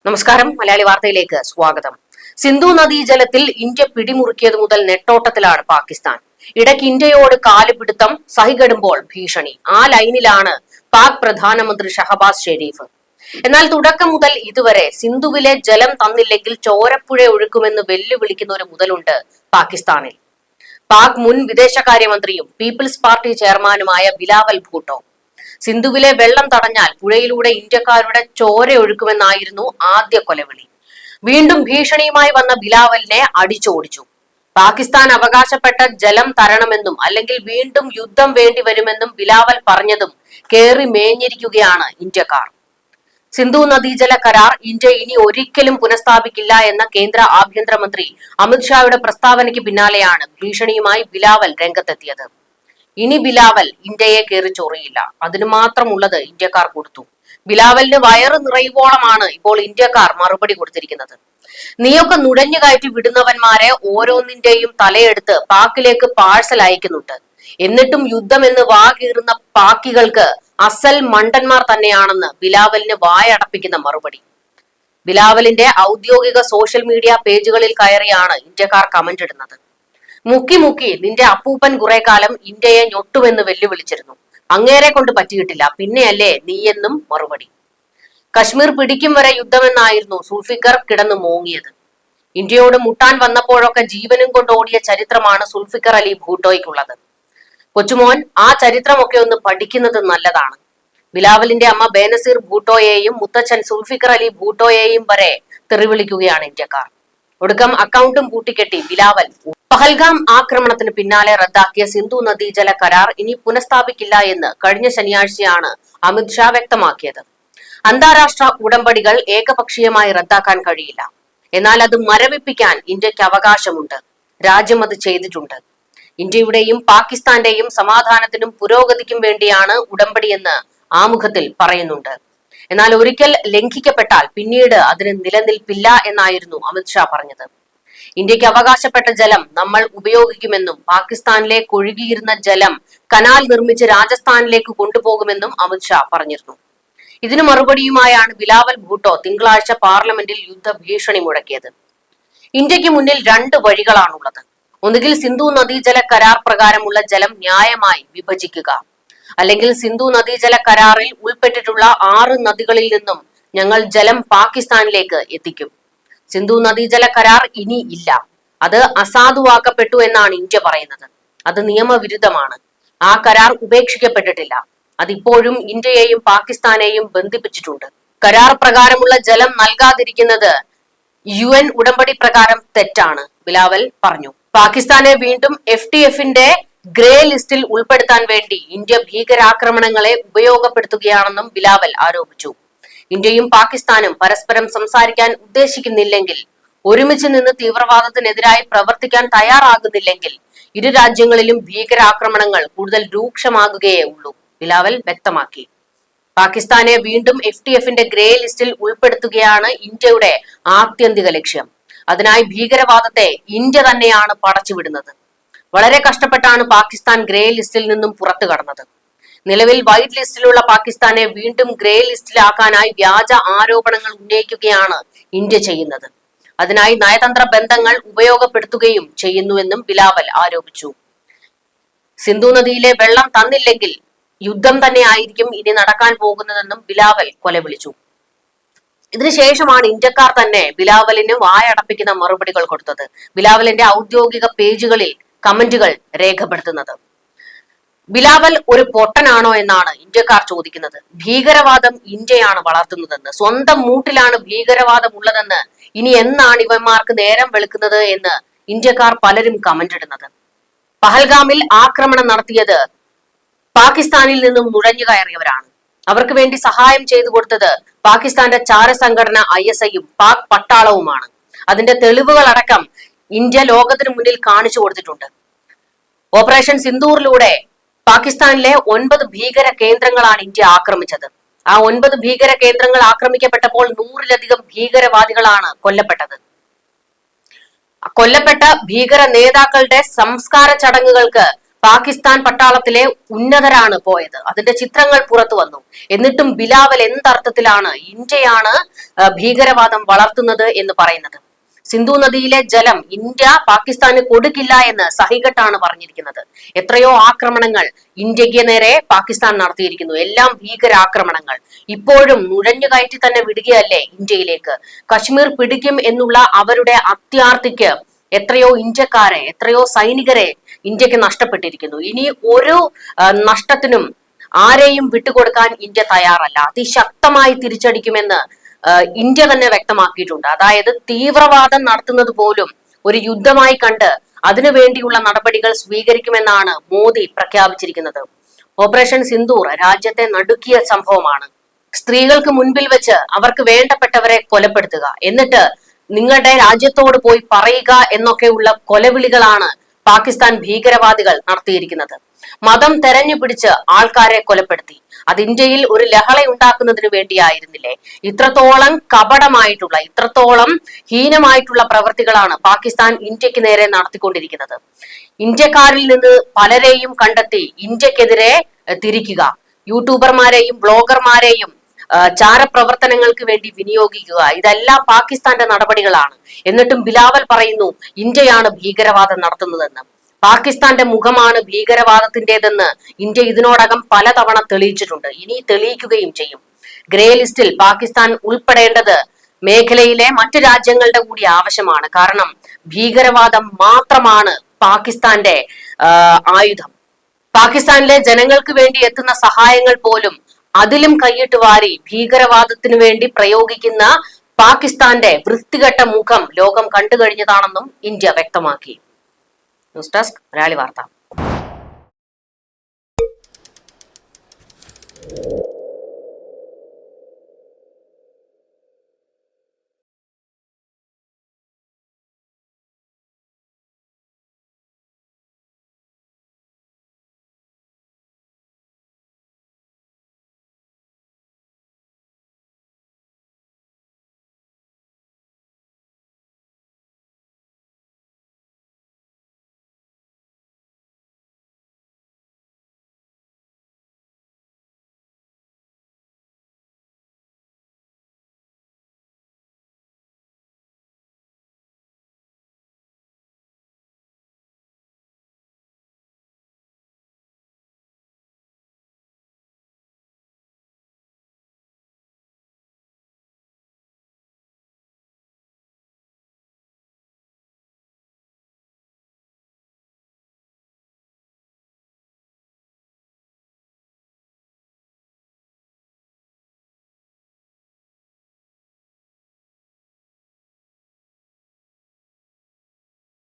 നമസ്കാരം. മലയാളി വാർത്തയിലേക്ക് സ്വാഗതം. സിന്ധു നദീജലത്തിൽ ഇന്ത്യ പിടിമുറുക്കിയത് മുതൽ നെട്ടോട്ടത്തിലാണ് പാകിസ്ഥാൻ. ഇടയ്ക്ക് ഇന്ത്യയോട് കാലുപിടുത്തം, സഹികെടുമ്പോൾ ഭീഷണി. ആ ലൈനിലാണ് പാക് പ്രധാനമന്ത്രി ഷഹബാസ് ഷെരീഫ്. എന്നാൽ തുടക്കം മുതൽ ഇതുവരെ സിന്ധുവിലെ ജലം തന്നില്ലെങ്കിൽ ചോരപ്പുഴ ഒഴുക്കുമെന്ന് വെല്ലുവിളിക്കുന്ന ഒരു മുതലുണ്ട് പാകിസ്ഥാനിൽ. പാക് മുൻ വിദേശകാര്യമന്ത്രിയും പീപ്പിൾസ് പാർട്ടി ചെയർമാനുമായ ബിലാവൽ ഭൂട്ടോ സിന്ധുവിലെ വെള്ളം തടഞ്ഞാൽ പുഴയിലൂടെ ഇന്ത്യക്കാരുടെ ചോര ഒഴുക്കുമെന്നായിരുന്നു ആദ്യ കൊലവിളി. വീണ്ടും ഭീഷണിയുമായി വന്ന ബിലാവലിനെ അടിച്ചോടിച്ചു. പാകിസ്ഥാൻ അവകാശപ്പെട്ട ജലം തരണമെന്നും അല്ലെങ്കിൽ വീണ്ടും യുദ്ധം വേണ്ടി വരുമെന്നും ബിലാവൽ പറഞ്ഞതും കേറി മേഞ്ഞിരിക്കുകയാണ് ഇന്ത്യക്കാർ. സിന്ധു നദീജല കരാർ ഇന്ത്യ ഇനി ഒരിക്കലും പുനഃസ്ഥാപിക്കില്ല എന്ന കേന്ദ്ര ആഭ്യന്തരമന്ത്രി അമിത്ഷായുടെ പ്രസ്താവനയ്ക്ക് പിന്നാലെയാണ് ഭീഷണിയുമായി ബിലാവൽ രംഗത്തെത്തിയത്. ഇനി ബിലാവൽ ഇന്ത്യയെ കയറി ചൊറിയില്ല, അതിനു മാത്രമുള്ളത് ഇന്ത്യക്കാർ കൊടുത്തു. ബിലാവലിന് വയറ് നിറയുവോളമാണ് ഇപ്പോൾ ഇന്ത്യക്കാർ മറുപടി കൊടുത്തിരിക്കുന്നത്. നീയൊക്കെ നുഴഞ്ഞു കയറ്റി വിടുന്നവന്മാരെ ഓരോന്നിന്റെയും തലയെടുത്ത് പാക്കിലേക്ക് പാഴ്സൽ അയക്കുന്നുണ്ട്. എന്നിട്ടും യുദ്ധം എന്ന് വാകീറുന്ന പാക്കികൾക്ക് അസൽ മണ്ടന്മാർ തന്നെയാണെന്ന് ബിലാവലിന് വായടപ്പിക്കുന്ന മറുപടി. ബിലാവലിന്റെ ഔദ്യോഗിക സോഷ്യൽ മീഡിയ പേജുകളിൽ കയറിയാണ് ഇന്ത്യക്കാർ കമന്റ് ഇടുന്നത്. മുക്കി മുക്കി നിന്റെ അപ്പൂപ്പൻ കുറെ കാലം ഇന്ത്യയെ ഞൊട്ടുമെന്ന് വെല്ലുവിളിച്ചിരുന്നു. അങ്ങേരെ കൊണ്ട് പറ്റിയിട്ടില്ല, പിന്നെയല്ലേ നീയെന്നും മറുപടി. കശ്മീർ പിടിക്കും വരെ യുദ്ധമെന്നായിരുന്നു സുൽഫിക്കർ കിടന്നു മോങ്ങിയത്. ഇന്ത്യയോട് മുട്ടാൻ വന്നപ്പോഴൊക്കെ ജീവനും കൊണ്ട് ഓടിയ ചരിത്രമാണ് സുൽഫിക്കർ അലി ഭൂട്ടോയ്ക്കുള്ളത്. കൊച്ചുമോൻ, ആ ചരിത്രമൊക്കെ ഒന്ന് പഠിക്കുന്നത് നല്ലതാണ്. ബിലാവലിന്റെ അമ്മ ബേനസീർ ഭൂട്ടോയെയും മുത്തച്ഛൻ സുൽഫിക്കർ അലി ഭൂട്ടോയെയും വരെ തെറിവിളിക്കുകയാണ് ഇന്ത്യക്കാർ. ഒടുക്കം അക്കൗണ്ടും പൂട്ടിക്കെട്ടി ബിലാവൽ പഹൽഗാം ആക്രമണത്തിന് പിന്നാലെ റദ്ദാക്കിയ സിന്ധു നദീജല കരാർ ഇനി പുനഃസ്ഥാപിക്കില്ല എന്ന് കഴിഞ്ഞ ശനിയാഴ്ചയാണ് അമിത്ഷാ വ്യക്തമാക്കിയത്. അന്താരാഷ്ട്ര ഉടമ്പടികൾ ഏകപക്ഷീയമായി റദ്ദാക്കാൻ കഴിയില്ല. എന്നാൽ അത് മരവിപ്പിക്കാൻ ഇന്ത്യക്ക് അവകാശമുണ്ട്. രാജ്യം അത് ചെയ്തിട്ടുണ്ട്. ഇന്ത്യയുടെയും പാകിസ്ഥാന്റെയും സമാധാനത്തിനും പുരോഗതിക്കും വേണ്ടിയാണ് ഉടമ്പടിയെന്ന് ആമുഖത്തിൽ പറയുന്നുണ്ട്. എന്നാൽ ഒരിക്കൽ ലംഘിക്കപ്പെട്ടാൽ പിന്നീട് അതിന് നിലനിൽപ്പില്ല എന്നായിരുന്നു അമിത്ഷാ പറഞ്ഞത്. ഇന്ത്യക്ക് അവകാശപ്പെട്ട ജലം നമ്മൾ ഉപയോഗിക്കുമെന്നും പാകിസ്ഥാനിലേക്ക് ഒഴുകിയിരുന്ന ജലം കനാൽ നിർമ്മിച്ച് രാജസ്ഥാനിലേക്ക് കൊണ്ടുപോകുമെന്നും അമിത്ഷാ പറഞ്ഞിരുന്നു. ഇതിനു മറുപടിയുമായാണ് ബിലാവൽ ഭൂട്ടോ തിങ്കളാഴ്ച പാർലമെന്റിൽ യുദ്ധഭീഷണി മുഴക്കിയത്. ഇന്ത്യക്ക് മുന്നിൽ രണ്ട് വഴികളാണുള്ളത്. ഒന്നുകിൽ സിന്ധു നദീജല കരാർ പ്രകാരമുള്ള ജലം ന്യായമായി വിഭജിക്കുക, അല്ലെങ്കിൽ സിന്ധു നദീജല കരാറിൽ ഉൾപ്പെട്ടിട്ടുള്ള 6 നദികളിൽ നിന്നും ഞങ്ങൾ ജലം പാകിസ്ഥാനിലേക്ക് എത്തിക്കും. സിന്ധു നദീജല കരാർ ഇനി ഇല്ല, അത് അസാധുവാക്കപ്പെട്ടു എന്നാണ് ഇന്ത്യ പറയുന്നത്. അത് നിയമവിരുദ്ധമാണ്. ആ കരാർ ഉപേക്ഷിക്കപ്പെട്ടിട്ടില്ല. അതിപ്പോഴും ഇന്ത്യയെയും പാകിസ്ഥാനെയും ബന്ധിപ്പിച്ചിട്ടുണ്ട്. കരാർ പ്രകാരമുള്ള ജലം നൽകാതിരിക്കുന്നത് UN ഉടമ്പടി പ്രകാരം തെറ്റാണ്, ബിലാവൽ പറഞ്ഞു. പാകിസ്ഥാനെ വീണ്ടും FTFന്റെ ഗ്രേ ലിസ്റ്റിൽ ഉൾപ്പെടുത്താൻ വേണ്ടി ഇന്ത്യ ഭീകരാക്രമണങ്ങളെ ഉപയോഗപ്പെടുത്തുകയാണെന്നും ബിലാവൽ ആരോപിച്ചു. ഇന്ത്യയും പാകിസ്ഥാനും പരസ്പരം സംസാരിക്കാൻ ഉദ്ദേശിക്കുന്നില്ലെങ്കിൽ, ഒരുമിച്ച് നിന്ന് തീവ്രവാദത്തിനെതിരായി പ്രവർത്തിക്കാൻ തയ്യാറാകുന്നില്ലെങ്കിൽ ഇരു രാജ്യങ്ങളിലും ഭീകരാക്രമണങ്ങൾ കൂടുതൽ രൂക്ഷമാകുകയേ ഉള്ളൂ, ബിലാവൽ വ്യക്തമാക്കി. പാകിസ്ഥാനെ വീണ്ടും FTFന്റെ ഗ്രേ ലിസ്റ്റിൽ ഉൾപ്പെടുത്തുകയാണ് ഇന്ത്യയുടെ ആത്യന്തിക ലക്ഷ്യം. അതിനായി ഭീകരവാദത്തെ ഇന്ത്യ തന്നെയാണ് പടച്ചുവിടുന്നത്. വളരെ കഷ്ടപ്പെട്ടാണ് പാകിസ്ഥാൻ ഗ്രേ ലിസ്റ്റിൽ നിന്നും പുറത്തു കടന്നത്. നിലവിൽ വൈറ്റ് ലിസ്റ്റിലുള്ള പാകിസ്ഥാനെ വീണ്ടും ഗ്രേ ലിസ്റ്റിലാക്കാനായി വ്യാജ ആരോപണങ്ങൾ ഉന്നയിക്കുകയാണ് ഇന്ത്യ ചെയ്യുന്നത്. അതിനായി നയതന്ത്ര ബന്ധങ്ങൾ ഉപയോഗപ്പെടുത്തുകയും ചെയ്യുന്നുവെന്നും ബിലാവൽ ആരോപിച്ചു. സിന്ധു നദിയിലെ വെള്ളം തന്നില്ലെങ്കിൽ യുദ്ധം തന്നെ ആയിരിക്കും ഇനി നടക്കാൻ പോകുന്നതെന്നും ബിലാവൽ കൊലവിളിച്ചു. ഇതിനുശേഷമാണ് ഇന്ത്യക്കാർ തന്നെ ബിലാവലിന് വായടപ്പിക്കുന്ന മറുപടികൾ കൊടുത്തത്. ബിലാവലിന്റെ ഔദ്യോഗിക പേജുകളിൽ കമന്റുകൾ രേഖപ്പെടുത്തുന്നത്. ബിലാവൽ ഒരു പൊട്ടനാണോ എന്നാണ് ഇന്ത്യക്കാർ ചോദിക്കുന്നത്. ഭീകരവാദം ഇന്ത്യയാണ് വളർത്തുന്നതെന്ന്, സ്വന്തം മൂട്ടിലാണ് ഭീകരവാദം ഉള്ളതെന്ന് ഇനി എന്നാണ് ഇവന്മാർക്ക് നേരം വെളുക്കുന്നത് എന്ന് ഇന്ത്യക്കാർ പലരും കമന്റ് ഇടുന്നത്. പഹൽഗാമിൽ ആക്രമണം നടത്തിയത് പാകിസ്ഥാനിൽ നിന്നും നുഴഞ്ഞു കയറിയവരാണ്. അവർക്ക് വേണ്ടി സഹായം ചെയ്തു കൊടുത്തത് പാകിസ്ഥാന്റെ ചാരസംഘടന ISIയും പാക് പട്ടാളവുമാണ്. അതിന്റെ തെളിവുകളടക്കം ഇന്ത്യ ലോകത്തിന് മുന്നിൽ കാണിച്ചു കൊടുത്തിട്ടുണ്ട്. ഓപ്പറേഷൻ സിന്ദൂറിലൂടെ പാകിസ്ഥാനിലെ 9 ഭീകര കേന്ദ്രങ്ങളാണ് ഇന്ത്യ ആക്രമിച്ചത്. ആ 9 ഭീകര കേന്ദ്രങ്ങൾ ആക്രമിക്കപ്പെട്ടപ്പോൾ 100-ലധികം ഭീകരവാദികളാണ് കൊല്ലപ്പെട്ടത്. കൊല്ലപ്പെട്ട ഭീകര നേതാക്കളുടെ സംസ്കാര ചടങ്ങുകൾക്ക് പാകിസ്ഥാൻ പട്ടാളത്തിലെ ഉന്നതരാണ് പോയത്. അതിന്റെ ചിത്രങ്ങൾ പുറത്തു വന്നു. എന്നിട്ടും ബിലാവൽ എന്തർത്ഥത്തിലാണ് ഇന്ത്യയാണ് ഭീകരവാദം വളർത്തുന്നത് എന്ന് പറയുന്നത്? സിന്ധു നദിയിലെ ജലം ഇന്ത്യ പാകിസ്ഥാന് കൊടുക്കില്ല എന്ന് സഹികെട്ടാണ് പറഞ്ഞിരിക്കുന്നത്. എത്രയോ ആക്രമണങ്ങൾ ഇന്ത്യക്ക് നേരെ പാകിസ്ഥാൻ നടത്തിയിരിക്കുന്നു. എല്ലാം ഭീകരാക്രമണങ്ങൾ. ഇപ്പോഴും നുഴഞ്ഞുകയറ്റി തന്നെ വിടുകയല്ലേ ഇന്ത്യയിലേക്ക്. കശ്മീർ പിടിക്കും എന്നുള്ള അവരുടെ അത്യാർത്തിക്ക് എത്രയോ ഇന്ത്യക്കാരെ, എത്രയോ സൈനികരെ ഇന്ത്യക്ക് നഷ്ടപ്പെട്ടിരിക്കുന്നു. ഇനി ഒരു നഷ്ടത്തിനും ആരെയും വിട്ടുകൊടുക്കാൻ ഇന്ത്യ തയ്യാറല്ല. അതിശക്തമായി തിരിച്ചടിക്കുമെന്ന് ഇന്ത്യ തന്നെ വ്യക്തമാക്കിയിട്ടുണ്ട്. അതായത് തീവ്രവാദം നടത്തുന്നത് പോലും ഒരു യുദ്ധമായി കണ്ട് അതിനുവേണ്ടിയുള്ള നടപടികൾ സ്വീകരിക്കുമെന്നാണ് മോദി പ്രഖ്യാപിച്ചിരിക്കുന്നത്. ഓപ്പറേഷൻ സിന്ദൂർ രാജ്യത്തെ നടുക്കിയ സംഭവമാണ്. സ്ത്രീകൾക്ക് മുൻപിൽ വെച്ച് അവർക്ക് വേണ്ടപ്പെട്ടവരെ കൊലപ്പെടുത്തുക, എന്നിട്ട് നിങ്ങളുടെ രാജ്യത്തോട് പോയി പറയുക എന്നൊക്കെയുള്ള കൊലവിളികളാണ് പാകിസ്ഥാൻ ഭീകരവാദികൾ നടത്തിയിരിക്കുന്നത്. മതം തെരഞ്ഞു പിടിച്ച് ആൾക്കാരെ കൊലപ്പെടുത്തി. അത് ഇന്ത്യയിൽ ഒരു ലഹള ഉണ്ടാക്കുന്നതിന് വേണ്ടിയായിരുന്നില്ലേ? ഇത്രത്തോളം കപടമായിട്ടുള്ള, ഇത്രത്തോളം ഹീനമായിട്ടുള്ള പ്രവൃത്തികളാണ് പാകിസ്ഥാൻ ഇന്ത്യക്ക് നേരെ നടത്തിക്കൊണ്ടിരിക്കുന്നത്. ഇന്ത്യക്കാരിൽ നിന്ന് പലരെയും കണ്ടെത്തി ഇന്ത്യക്കെതിരെ തിരിക്കുക, യൂട്യൂബർമാരെയും ബ്ലോഗർമാരെയും ചാരപ്രവർത്തനങ്ങൾക്ക് വേണ്ടി വിനിയോഗിക്കുക, ഇതെല്ലാം പാകിസ്ഥാന്റെ നടപടികളാണ്. എന്നിട്ടും ബിലാവൽ പറയുന്നു ഇന്ത്യയാണ് ഭീകരവാദം നടത്തുന്നതെന്ന്. പാകിസ്ഥാന്റെ മുഖമാണ് ഭീകരവാദത്തിന്റേതെന്ന് ഇന്ത്യ ഇതിനോടകം പലതവണ തെളിയിച്ചിട്ടുണ്ട്. ഇനി തെളിയിക്കുകയും ചെയ്യും. ഗ്രേ ലിസ്റ്റിൽ പാകിസ്ഥാൻ ഉൾപ്പെടേണ്ടത് മേഖലയിലെ മറ്റു രാജ്യങ്ങളുടെ കൂടി ആവശ്യമാണ്. കാരണം ഭീകരവാദം മാത്രമാണ് പാകിസ്ഥാന്റെ ആയുധം. പാകിസ്ഥാനിലെ ജനങ്ങൾക്ക് വേണ്ടി എത്തുന്ന സഹായങ്ങൾ പോലും അതിലും കൈയിട്ട് വാരി ഭീകരവാദത്തിനു വേണ്ടി പ്രയോഗിക്കുന്ന പാകിസ്ഥാന്റെ വൃത്തികെട്ട മുഖം ലോകം കണ്ടുകഴിഞ്ഞതാണെന്നും ഇന്ത്യ വ്യക്തമാക്കി. ന്യൂസ് ഡെസ്ക് മലയാളി വാർത്ത.